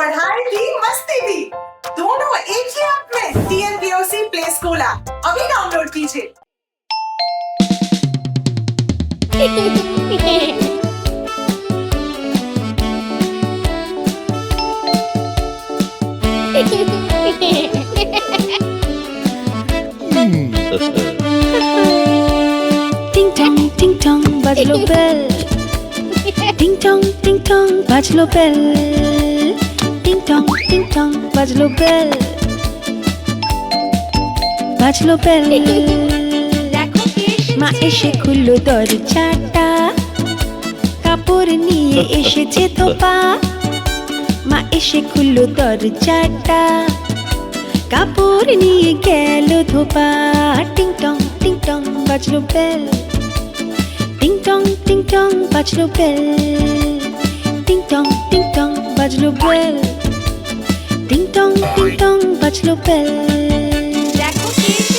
पढ़ाई भी मस्ती भी दोनों एक ही ऐप में। TNPOC प्ले स्कूल ऐप अभी डाउनलोड कीजिए। टिंग टोंग बज लो बेल। टिंग टोंग बज लो बेल। टिंग टोंग बज लो बेल। बज लो बेल। মা এসে খুললো দরজাটা, কাপড় নিয়ে এসেছে ধোপা। মা এসে খুললো দরজাটা, কাপড় নিয়ে গেল ধোপা। টিং টং বাজলো বেল। টিং টং বাজলো বেল। টিং টং বাজলো বেল। টিং টং বাজলো বেল।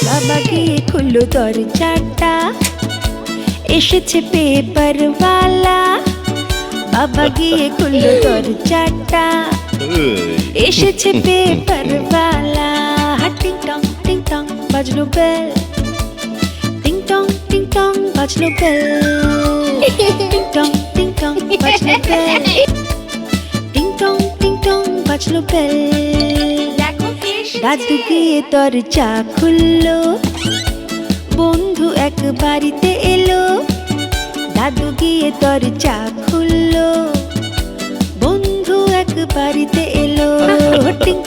বাবা গিয়ে খুললো দরজাটা, এসেছে পেপারওয়ালা। বাবা গিয়ে খুললো দরজাটা, এসেছে পেপারওয়ালা। টিং টং বাজলো বেল। টিং টং বাজলো বেল। টিং টং বাজলো বেল। টিং টং বাজলো বেল। দাদু গিয়ে দরজা খুললো, বন্ধু এক বাড়িতে এলো। দাদু গিয়ে দরজা খুললো, বন্ধু এক বাড়িতে এলো। টিং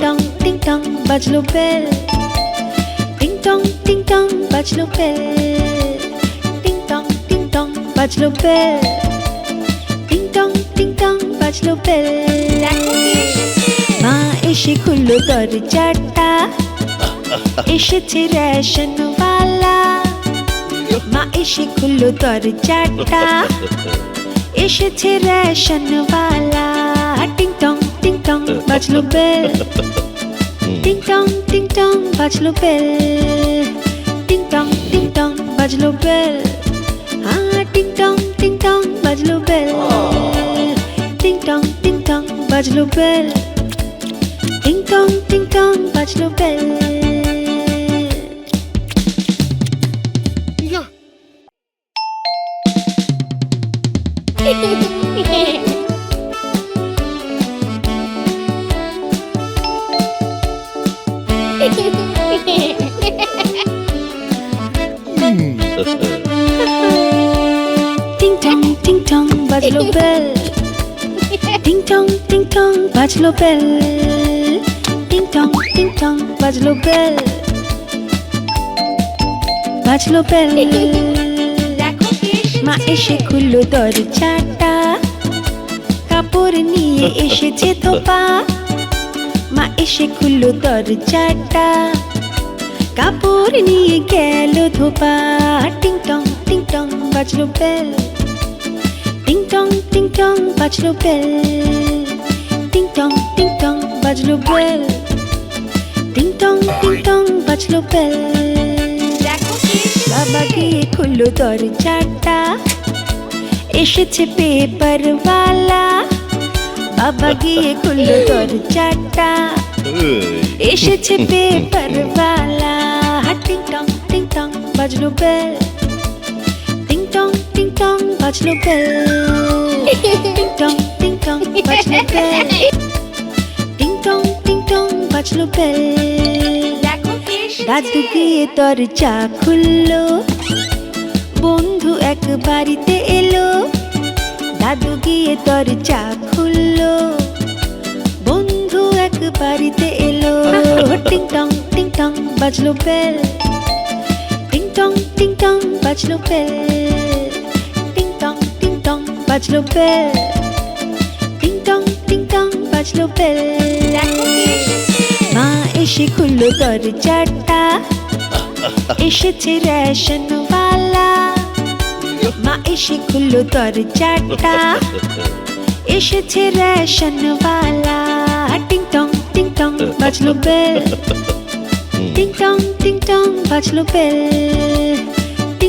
টং বাজলো বেল। টিং টং বাজলো বেল। টিং টং বাজলো বেল। টিং টং বাজলো বেল। মা এসে খুললো দরজাটা, এসেছে রেশনওয়ালা। মা এসে খুললো দরজাটা, এসেছে রেশনওয়ালা। টিং টং বাজলো বেল। টিং টং বাজলো বেল। টিং টং বাজলো বেল। টিং টং বাজলো বেল। টিং টং বাজলো বেল। টিং টং বাজলো বেল। টিং টং বাজলো বেল। টিং টং বাজলো বেল। টিং টং বাজলো বেল। বাজলো বেল। মা এসে খুললো দরজাটা, কাপড় নিয়ে এসেছে ধোপা। মা এসে খুললো দরজাটা, কাপড় নিয়ে গেল ধোপা। টিং টং বাজলো বেল। টিং টং বাজলো বেল। টিং টং বাজলো বেল। টিং টং বাজলো বেল। বাবা গিয়ে খুললো দরজাটা, এসেছে পেপারওয়ালা। বাবা গিয়ে খুললো দরজাটা, এসেছে পেপারওয়ালা। টিং টং বাজলো বেল। টিং টং বাজলো বেল। টিং টং বাজলো বেল। টিং টং বাজলো বেল। দাদু গিয়ে দরজা খুললো, বন্ধু এক বাড়িতে এলো। দাদু গিয়ে দরজা খুললো, বন্ধু এক বাড়িতে এলো। টিং টং বাজলো বেল। টিং টং বাজলো বেল। টিং টং বাজলো বেল। টিং টং বাজলো বেল। মা এসে খুললো দরজাটা, এসেছে রেশনওয়ালা। মা এসে খুললো দরজাটা, এসেছে রেশনওয়ালা। টিং টং বাজলো বেল। টিং টং বাজলো বেল। টিং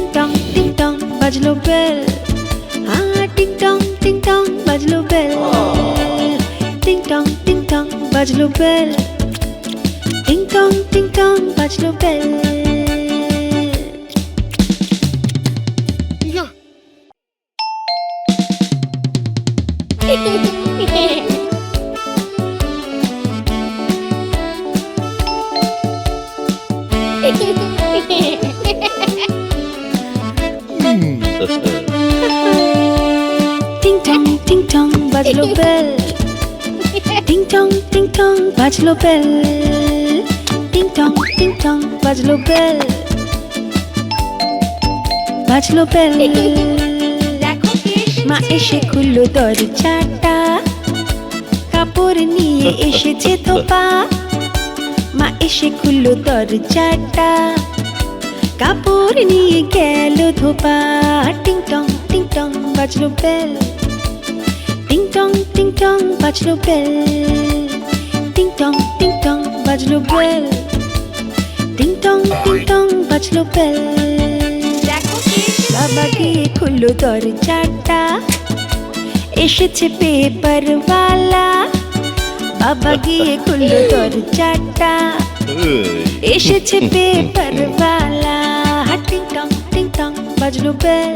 টং বাজলো বেল। টিং টং বাজলো বেল। টিং টং বাজলো বেল, টিং টং বাজলো বেল। টিং টং বাজলো বেল, টিং টং বাজলো বেল, টিং টং বাজলো বেল, বাজলো বেল। মা এসে খুললো দরজাটা, কাপড় নিয়ে এসেছে ধোপা। মা এসে খুললো দরজাটা, কাপড় নিয়ে গেল ধোপা। টিং টং বাজলো বেল, টিং টং বাজলো বেল, টিং টং বাজলো বেল, টিং টং বাজলো বেল। বাবা গিয়ে খুললো দরজাটা, এসেছে পেপারওয়ালা। বাবা গিয়ে খুললো দরজাটা, এসেছে পেপারওয়ালা। টিং টং বাজলো বেল,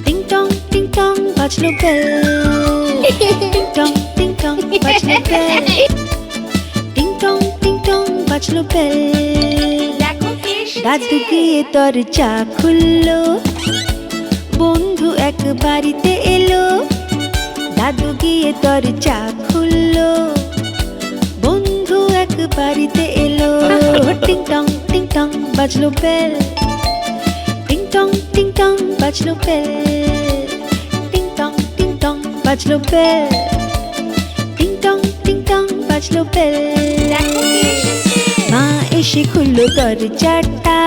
টিং টং বাজলো বেল, টিং টং বাজলো বেল, টিং টং বাজলো বেল। দাদু গিয়ে দরজা খুললো, বন্ধু এক বাড়িতে এলো। দাদু গিয়ে দরজা খুললো, বন্ধু এক বাড়িতে এলো। টিং টং বাজলো বেল, টিং টং বাজলো বেল, টিং টং বাজলো বেল, টিং টং বাজলো বেল। মা এসে খুললো দরজাটা,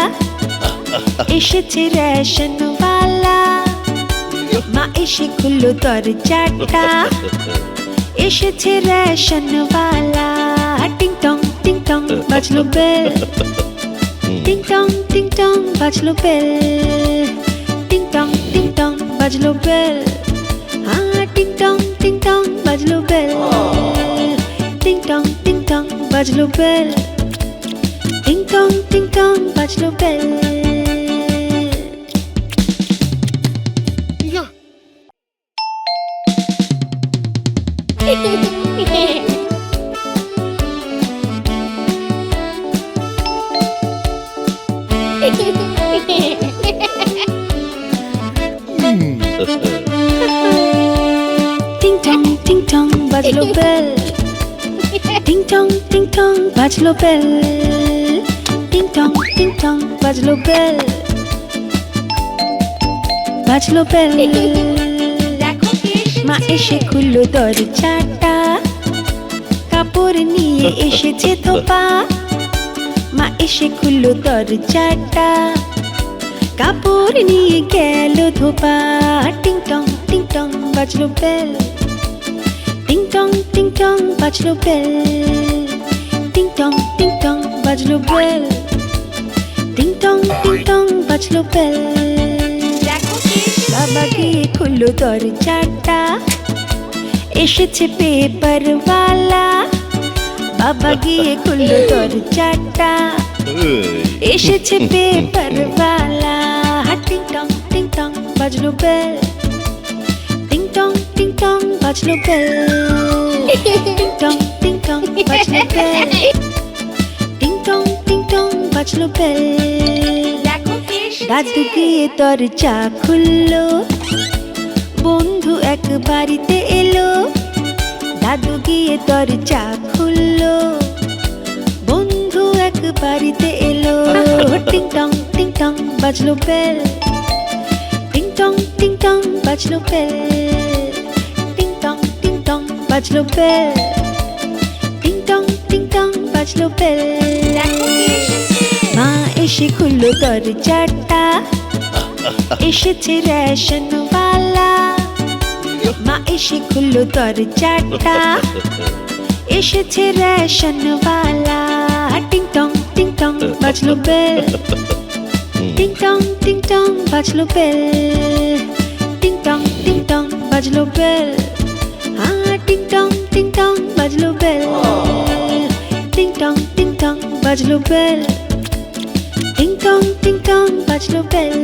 এসেছে রেশনওয়ালা। মা এসে খুললো দরজাটা, এসেছে রেশনওয়ালা। টিং টং বাজলো বেল, টিং টং বাজলো বেল, টিং টং বাজলো বেল। টিং টং বাজলো বেল, টিং টং বাজলো বেল, টিং টং বাজলো বেল। টিং টং বাজলো বেল, টিং টং বাজলো বেল, টিং টং বাজলো বেল, বাজলো বেল। মা এসে খুললো দরজাটা, কাপড় নিয়ে এসেছে ধোপা। মা এসে খুললো দরজাটা, কাপড় নিয়ে গেল ধোপা। টিং টং বাজলো বেল, টিং টং বাজলো বেল, টিং টং বাজলো বেল, টিং টং বাজলো বেল। বাবা গিয়ে খুললো দরজাটা, এসেছে পেপারওয়ালা। বাবা গিয়ে খুললো দরজাটা, এসেছে পেপারওয়ালা। টিং টং বাজলো বেল, টিং টং বাজলো বেল, টিং টং বাজলো বেল, টিং টং বাজলো বেল। দাদু গিয়ে দরজা খুললো, বন্ধু এক বাড়িতে এলো। দাদু গিয়ে দরজা খুললো, বন্ধু এক বাড়িতে এলো। টিং টং বাজলো বেল, টিং টং বাজলো বেল, টিং টং বাজলো বেল, টিং টং বাজলো বেল। মা এসে খুললো দরজাটা, এসেছে রেশনওয়ালা। মা এসে খুললো দরজাটা, এসেছে রেশনওয়ালা। টিং টং বাজলো বেল, টিং টং বাজলো বেল, টিং টং বাজলো বেল। টিং টং বাজলো বেল টিং টং বাজলো বেল টিং টং বাজলো বেল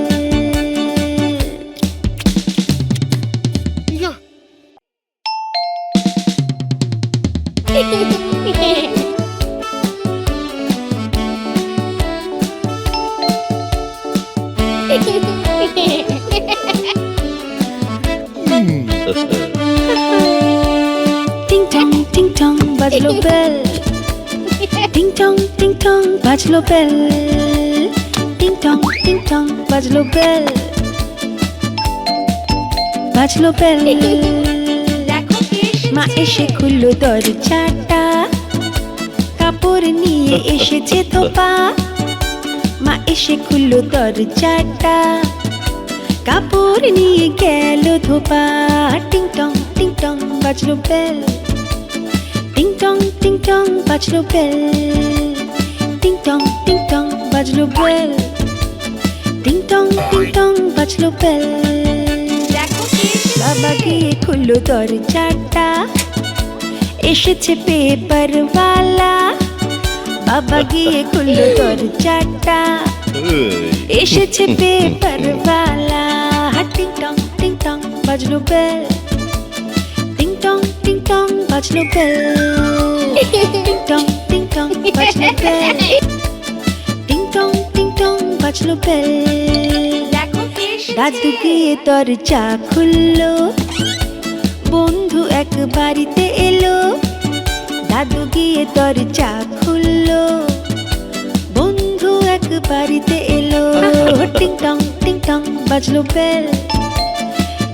টিং টং বাজলো বেল টিং টং বাজলো বেল টিং টং বাজলো বেল মা এসে খুললো দরজাটা কাপড় নিয়ে এসেছে ধোপা মা এসে খুললো দরজাটা কাপড় নিয়ে গেল ধোপা টিং টং বাজলো বেল টিং টং বাজলো বেল টিং টং বাজলো বেল টিং টং বাজলো বেল বাবা গিয়ে খুললো দরজাটা এসেছে পেপারওয়ালা বাবা গিয়ে খুললো দরজাটা এসেছে পেপারওয়ালা টিং টং বাজলো বেল টিং টং বাজলো বেল টিং টং বাজলো বেল টিং টং বাজলো বেল দাদু গিয়ে দরজা খুললো বন্ধু এক বাড়িতে এলো দাদু গিয়ে দরজা খুললো বন্ধু এক বাড়িতে এলো টিং টং বাজলো বেল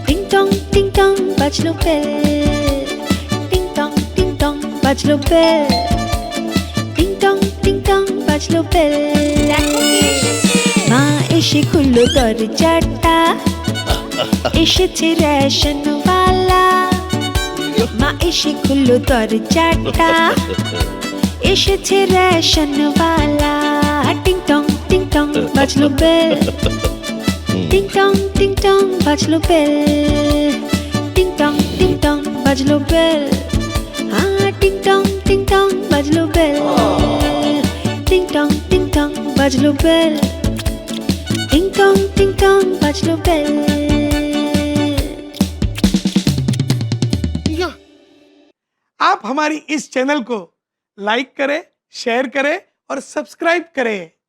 টিং টং বাজলো বেল টিং টং বাজলো বেল টিং টং বাজলো বেল মা এসে খুললো দরজাটা এসেছে রেশনওয়ালা মা এসে খুললো দরজাটা এসেছে রেশনওয়ালা টিং টং বাজলো বেল টিং টং বাজলো বেল টিং টং বাজলো বেল টিং টং বাজলো বেল টিং টং বাজলো বেল टिंग टोंग बजलो बेल आप हमारी इस चैनल को लाइक करें, शेयर करें और सब्सक्राइब करें।